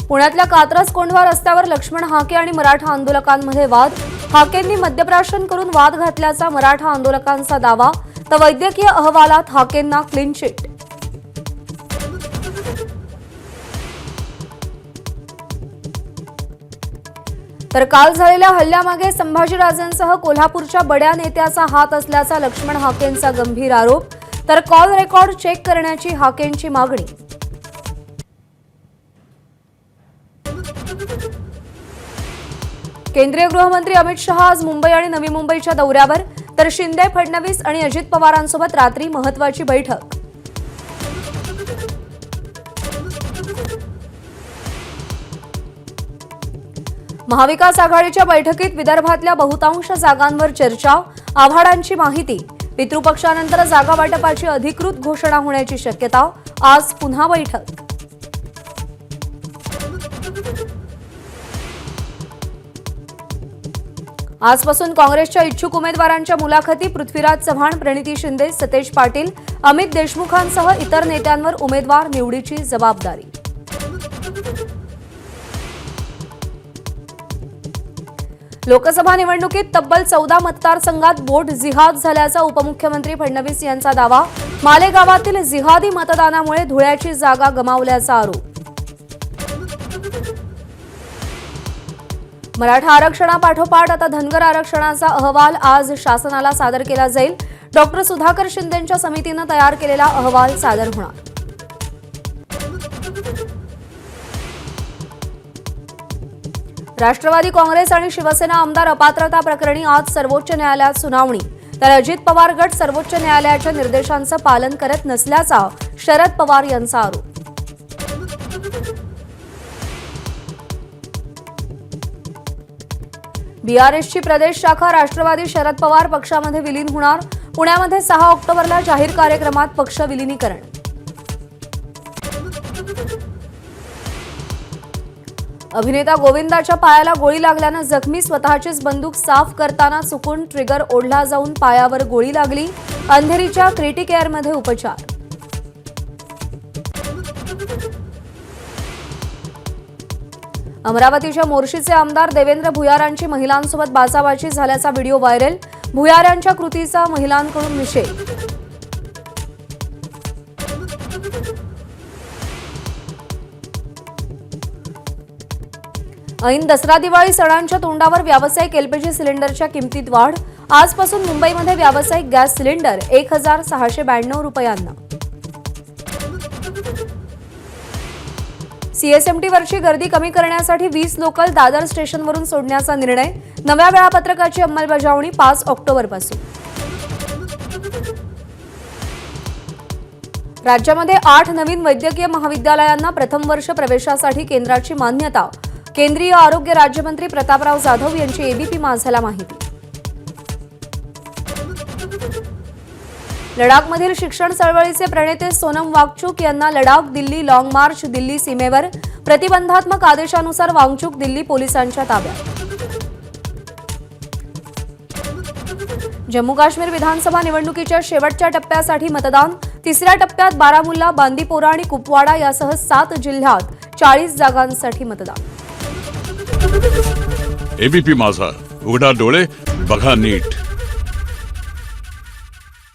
पुण्यातल्या कात्रज कोंढवा रस्त्यावर लक्ष्मण हाके आणि मराठा आंदोलकांमध्ये वाद। हाकेंनी मद्यप्राशन करून वाद घातल्याचा मराठा आंदोलकांचा दावा, तर वैद्यकीय अहवालात हाकेंना क्लीन चिट। तर काल झालेल्या हल्ल्यामागे संभाजीराजेंसह कोल्हापूरच्या बड्या नेत्याचा हात असल्याचा लक्ष्मण हाकेंचा गंभीर आरोप। तर कॉल रेकॉर्ड चेक करण्याची हाकेंची मागणी। केंद्रीय गृहमंत्री अमित शहा आज मुंबई आणि नवी मुंबईच्या दौऱ्यावर, तर शिंदे, फडणवीस आणि अजित पवारांसोबत रात्री महत्त्वाची बैठक। महाविकास आघाडीच्या बैठकीत विदर्भातल्या बहुतांश जागांवर चर्चा, आव्हाडांची माहिती। पितृपक्षानंतर जागा वाटपाची अधिकृत घोषणा होण्याची शक्यता। आज पुन्हा बैठक। आजपासून काँग्रेसच्या इच्छुक उमेदवारांच्या मुलाखती। पृथ्वीराज चव्हाण, प्रणिती शिंदे, सतेज पाटील, अमित देशमुखांसह इतर नेत्यांवर उमेदवार निवडीची जबाबदारी। लोकसभा निवडणुकीत तब्बल 14 मतदारसंघात बोट जिहाद झाल्याचा उपमुख्यमंत्री फडणवीस यांचा दावा। मालेगावातील जिहादी मतदानामुळे धुळ्याची जागा गमावल्याचा आरोप। मराठा आरक्षणापाठोपाठ आता धनगर आरक्षणाचा अहवाल आज शासनाला सादर केला जाईल। डॉक्टर सुधाकर शिंदेंच्या समितीने तयार केलेला अहवाल सादर होणार। राष्ट्रवादी काँग्रेस आणि शिवसेना आमदार अपात्रता प्रकरणी आज सर्वोच्च न्यायालयात सुनावणी। तर अजित पवार गट सर्वोच्च न्यायालयाच्या निर्देशांचं पालन करत नसल्याचा शरद पवार यांचा आरोप। बीआरएसची प्रदेश शाखा राष्ट्रवादी शरद पवार पक्षामध्ये विलीन होणार। पुण्यामध्ये 6 ऑक्टोबरला जाहीर कार्यक्रमात पक्ष विलीनीकरण। अभिनेता गोविंदाच्या पायाला गोळी लागल्यानं जखमी, स्वतःचीच बंदूक साफ करताना चुकून ट्रिगर ओढला जाऊन पायावर गोळी लागली। अंधेरीच्या क्रिटिकेअरमध्ये उपचार। अमरावतीच्या मोर्शीचे आमदार देवेंद्र भुयारांची महिलांसोबत बाचाबाची झाल्याचा व्हिडिओ व्हायरल। भुयारांच्या कृतीचा महिलांकडून निषेध। ऐन दसरा दिवाळी सणांच्या तोंडावर व्यावसायिक एलपीजी सिलेंडरच्या किमतीत वाढ। आजपासून मुंबईमध्ये व्यावसायिक गॅस सिलेंडर 1692 रुपयांना। सीएसएमटीवरची गर्दी कमी करण्यासाठी 20 लोकल दादर स्टेशनवरून सोडण्याचा निर्णय। नव्या वेळापत्रकाची अंमलबजावणी 5 ऑक्टोबरपासून। राज्यामध्ये 8 नवीन वैद्यकीय महाविद्यालयांना प्रथम वर्ष प्रवेशासाठी केंद्राची मान्यता। केंद्रीय आरोग्य राज्यमंत्री प्रतापराव जाधव यांची एबीपी माझाला माहिती। लडाखमधील शिक्षण चळवळीचे प्रणेते सोनम वांगचुक यांना लडाख दिल्ली लाँग मार्च दिल्ली सीमेवर। प्रतिबंधात्मक आदेशानुसार वांगचुक दिल्ली पोलिसांच्या ताब्यात। जम्मू काश्मीर विधानसभा निवडणुकीच्या शेवटच्या टप्प्यासाठी मतदान। तिसऱ्या टप्प्यात बारामुल्ला, बांदीपोरा आणि कुपवाडा यासह 7 जिल्ह्यात 40 जागांसाठी मतदान। एबीपी माझा, उघडा डोळे बघा नीट।